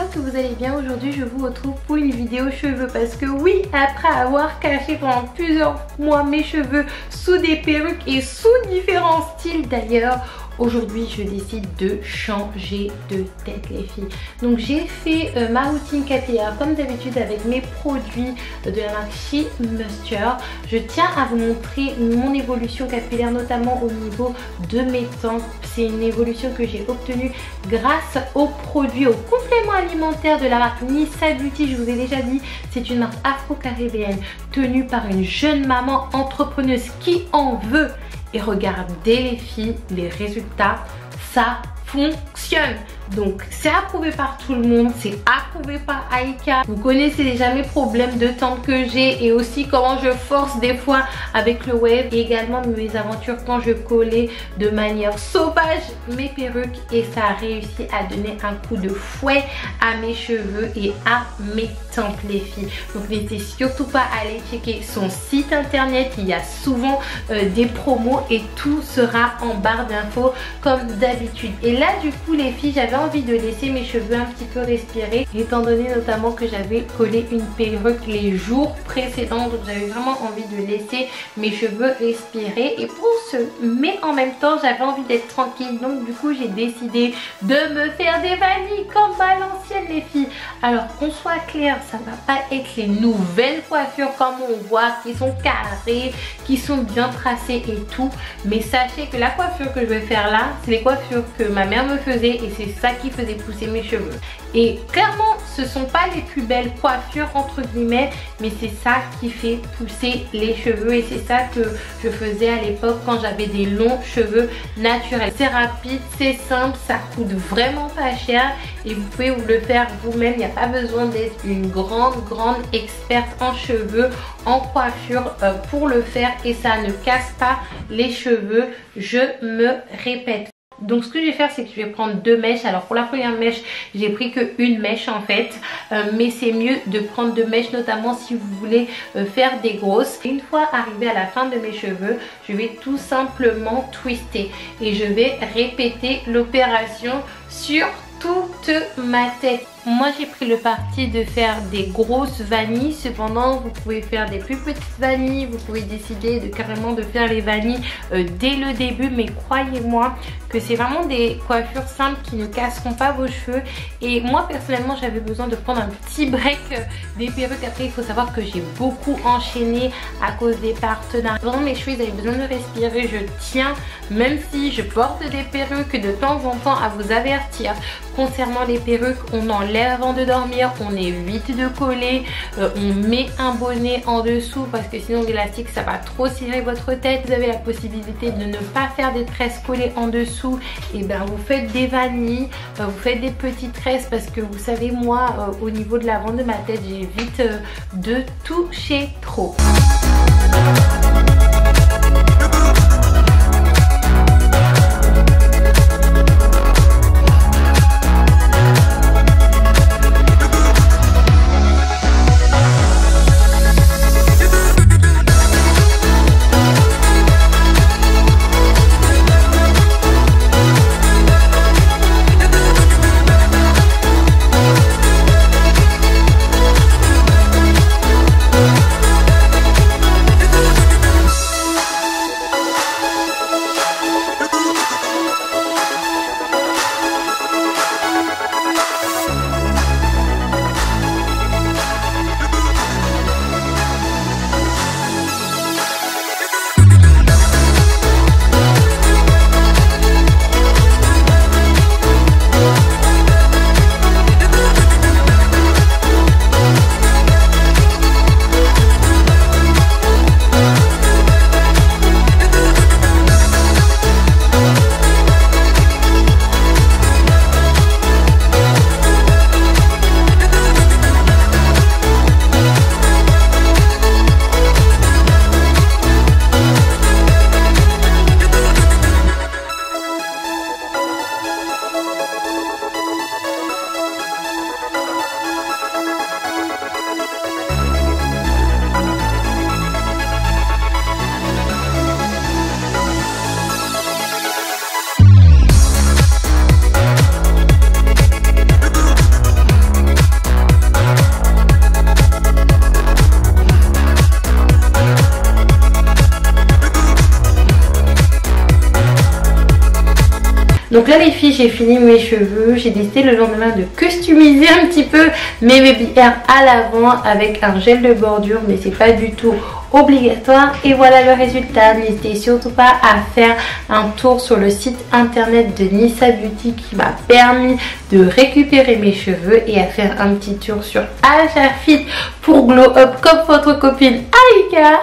j'espère que vous allez bien. Aujourd'hui je vous retrouve pour une vidéo cheveux parce que oui, après avoir caché pendant plusieurs mois mes cheveux sous des perruques et sous différents styles d'ailleurs, aujourd'hui je décide de changer de tête les filles. Donc j'ai fait ma routine capillaire comme d'habitude avec mes produits de la marque She Moisture. Je tiens à vous montrer mon évolution capillaire, notamment au niveau de mes tempes. C'est une évolution que j'ai obtenue grâce aux produits, aux compléments alimentaires de la marque Nissa Beauty. Je vous ai déjà dit, c'est une marque afro-caribéenne tenue par une jeune maman entrepreneuse qui en veut. Et regardez les filles, les résultats, ça fonctionne. Donc c'est approuvé par tout le monde, c'est approuvé par Aïka. Vous connaissez déjà mes problèmes de tempes que j'ai et aussi comment je force des fois avec le web. Et également mes aventures quand je collais de manière sauvage mes perruques. Et ça a réussi à donner un coup de fouet à mes cheveux et à mes tempes les filles. Donc n'hésitez surtout pas à aller checker son site internet. Il y a souvent des promos et tout sera en barre d'infos comme d'habitude. Et là du coup les filles, j'avais envie de laisser mes cheveux un petit peu respirer, étant donné notamment que j'avais collé une perruque les jours précédents, donc j'avais vraiment envie de laisser mes cheveux respirer. Et pour ce mais en même temps j'avais envie d'être tranquille, donc du coup j'ai décidé de me faire des vanilles comme à l'ancienne les filles. Alors qu'on soit clair, ça va pas être les nouvelles coiffures comme on voit, qui sont carrées, qui sont bien tracées et tout, mais sachez que la coiffure que je vais faire là, c'est les coiffures que ma mère me faisait et c'est ça qui faisait pousser mes cheveux. Et clairement ce sont pas les plus belles coiffures entre guillemets, mais c'est ça qui fait pousser les cheveux et c'est ça que je faisais à l'époque quand j'avais des longs cheveux naturels. C'est rapide, c'est simple, ça coûte vraiment pas cher et vous pouvez vous le faire vous-même. Il n'y a pas besoin d'être une grande experte en cheveux, en coiffure pour le faire et ça ne casse pas les cheveux, je me répète. Donc ce que je vais faire, c'est que je vais prendre deux mèches. Alors pour la première mèche, j'ai pris qu'une mèche en fait, mais c'est mieux de prendre deux mèches, notamment si vous voulez faire des grosses. Une fois arrivé à la fin de mes cheveux, je vais tout simplement twister et je vais répéter l'opération sur toute ma tête. Moi j'ai pris le parti de faire des grosses vanilles, cependant vous pouvez faire des plus petites vanilles, vous pouvez décider de carrément de faire les vanilles dès le début, mais croyez-moi que c'est vraiment des coiffures simples qui ne casseront pas vos cheveux. Et moi personnellement j'avais besoin de prendre un petit break des perruques. Après il faut savoir que j'ai beaucoup enchaîné à cause des partenaires. Vraiment mes cheveux ils avaient besoin de respirer, je tiens, même si je porte des perruques, de temps en temps à vous avertir concernant les perruques. On enlève avant de dormir, on évite de coller, on met un bonnet en dessous parce que sinon l'élastique ça va trop cirer votre tête. Vous avez la possibilité de ne pas faire des tresses collées en dessous, et ben vous faites des vanilles, vous faites des petites tresses parce que vous savez moi au niveau de l'avant de ma tête j'évite de toucher trop. Donc là les filles, j'ai fini mes cheveux. J'ai décidé le lendemain de customiser un petit peu mes baby hair à l'avant avec un gel de bordure, mais c'est pas du tout obligatoire. Et voilà le résultat. N'hésitez surtout pas à faire un tour sur le site internet de Nissa Beauty qui m'a permis de récupérer mes cheveux, et à faire un petit tour sur HRFit pour glow up comme votre copine Aïka.